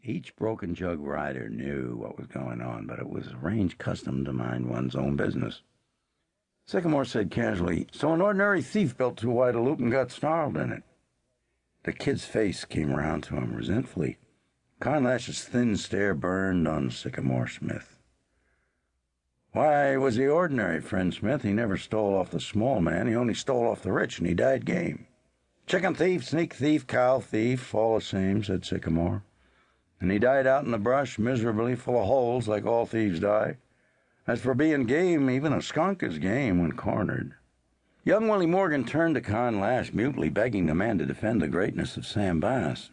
Each broken jug rider knew what was going on, but it was a range custom to mind one's own business. Sycamore said casually, "So an ordinary thief built too wide a loop and got snarled in it." The kid's face came around to him resentfully. Conlash's thin stare burned on Sycamore Smith. "Why, was he ordinary, friend Smith? He never stole off the small man. He only stole off the rich, and he died game." "Chicken thief, sneak thief, cow thief, all the same," said Sycamore. "And he died out in the brush, miserably, full of holes, like all thieves die. As for being game, even a skunk is game when cornered." Young Willie Morgan turned to Con Lash, mutely begging the man to defend the greatness of Sam Bass.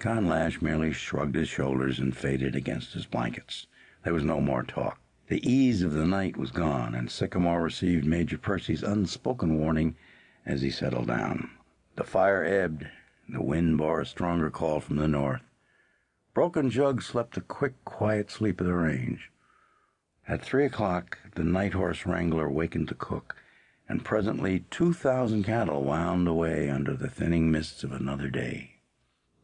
Con Lash merely shrugged his shoulders and faded against his blankets. There was no more talk. The ease of the night was gone, and Sycamore received Major Percy's unspoken warning as he settled down. The fire ebbed. The wind bore a stronger call from the north. Broken Jug slept the quick, quiet sleep of the range. At 3 o'clock, the night horse wrangler wakened the cook, and presently 2,000 cattle wound away under the thinning mists of another day.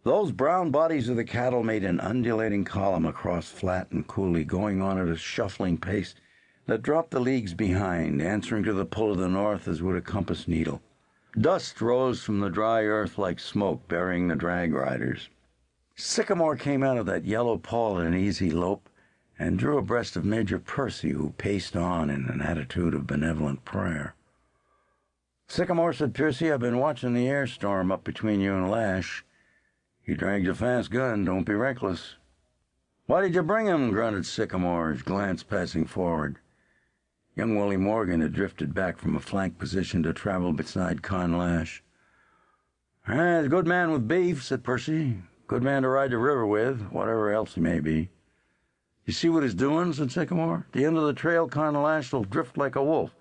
Those brown bodies of the cattle made an undulating column across flat and coulee, going on at a shuffling pace that dropped the leagues behind, answering to the pull of the north as would a compass needle. Dust rose from the dry earth like smoke, burying the drag riders. Sycamore came out of that yellow pall at an easy lope and drew abreast of Major Percy, who paced on in an attitude of benevolent prayer. "Sycamore," said Percy, "I've been watching the air storm up between you and Lash. He drags a fast gun. Don't be reckless." "Why did you bring him?" grunted Sycamore, his glance passing forward. Young Willie Morgan had drifted back from a flank position to travel beside Con Lash. "He's a good man with beef," said Percy. "Good man to ride the river with, whatever else he may be." "You see what he's doing?" said Sycamore. "At the end of the trail, Con Lash will drift like a wolf.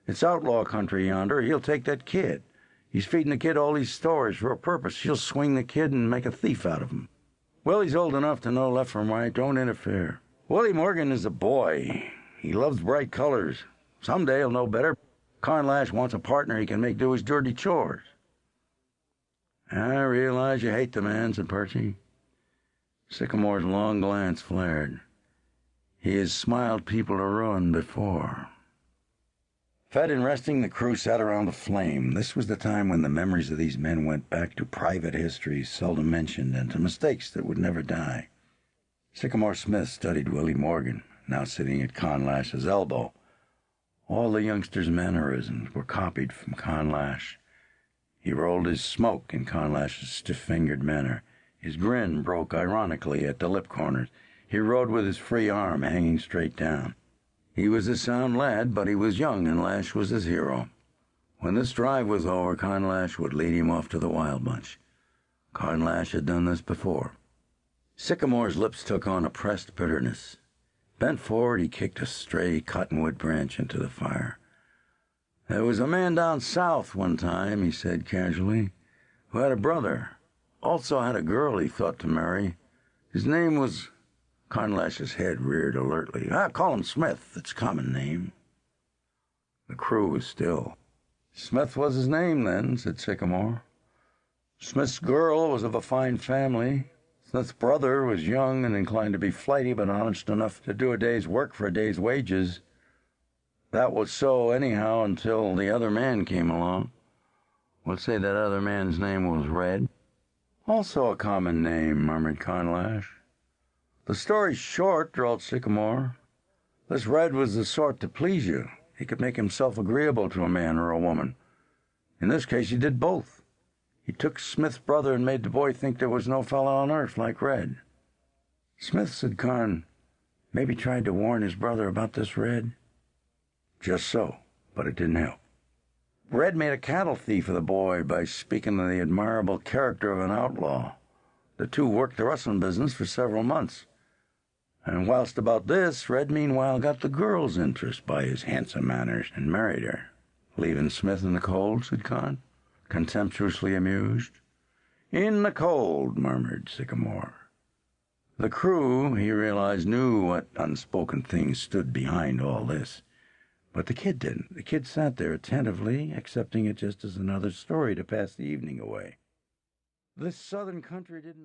It's outlaw country yonder. He'll take that kid. He's feeding the kid all these stories for a purpose. He'll swing the kid and make a thief out of him. Willie's old enough to know left from right. Don't interfere. Willie Morgan is a boy. He loves bright colors. Someday he'll know better. Con Lash wants a partner he can make do his dirty chores." "I realize you hate the man," said Percy. Sycamore's long glance flared. "He has smiled people to ruin before." Fed and resting, the crew sat around a flame. This was the time when the memories of these men went back to private histories seldom mentioned and to mistakes that would never die. Sycamore Smith studied Willie Morgan, now sitting at Con Lash's elbow. All the youngster's mannerisms were copied from Con Lash. He rolled his smoke in Con Lash's stiff-fingered manner. His grin broke ironically at the lip corners. He rode with his free arm hanging straight down. He was a sound lad, but he was young, and Lash was his hero. When this drive was over, Con Lash would lead him off to the Wild Bunch. Con Lash had done this before. Sycamore's lips took on a pressed bitterness. Bent forward, he kicked a stray cottonwood branch into the fire. "There was a man down south one time," he said casually, "who had a brother. Also had a girl he thought to marry. His name was—" Con Lash's head reared alertly. "I call him Smith. It's a common name." The crew was still. "Smith was his name, then," said Sycamore. "Smith's girl was of a fine family. Smith's brother was young and inclined to be flighty, but honest enough to do a day's work for a day's wages. That was so, anyhow, until the other man came along. We'll say that other man's name was Red." "Also a common name," murmured Con Lash. "The story's short," drawled Sycamore. "This Red was the sort to please you. He could make himself agreeable to a man or a woman. In this case he did both. He took Smith's brother and made the boy think there was no fellow on earth like Red." "Smith," said Con, "maybe tried to warn his brother about this Red." "Just so, but it didn't help. Red made a cattle thief of the boy by speaking of the admirable character of an outlaw. The two worked the rustling business for several months. And whilst about this, Red meanwhile got the girl's interest by his handsome manners and married her." "Leaving Smith in the cold," said Con, contemptuously amused. "In the cold," murmured Sycamore. The crew, he realized, knew what unspoken things stood behind all this. But the kid didn't. The kid sat there attentively, accepting it just as another story to pass the evening away. This southern country didn't